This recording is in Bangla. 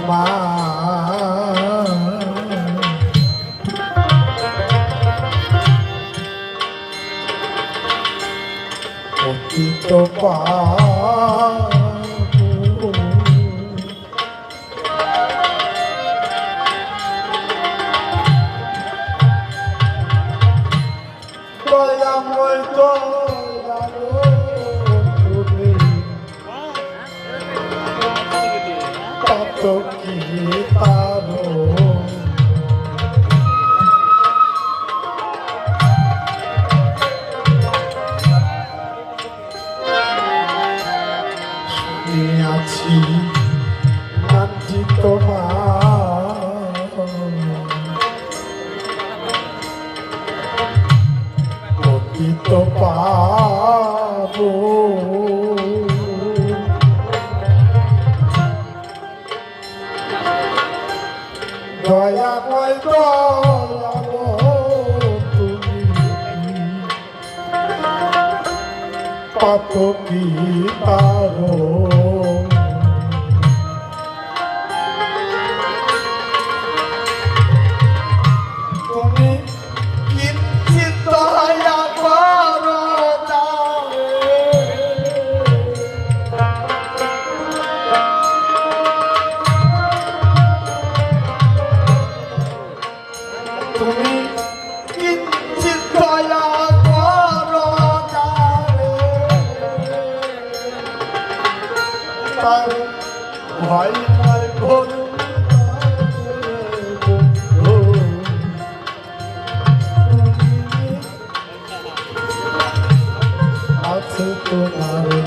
তোমার পতিত পাবো দয়াময় দয়ালো তুমি কত কি পারো আছি নামটি তোমার পতিত পাবো দয়াময় দয়ালো তুমি কত কি পারো তুমি কিঞ্চিৎ দয়া করো তুমি কিঞ্চিৎ দয়া করো তার ভয় নয় ঘোর আছে তোমার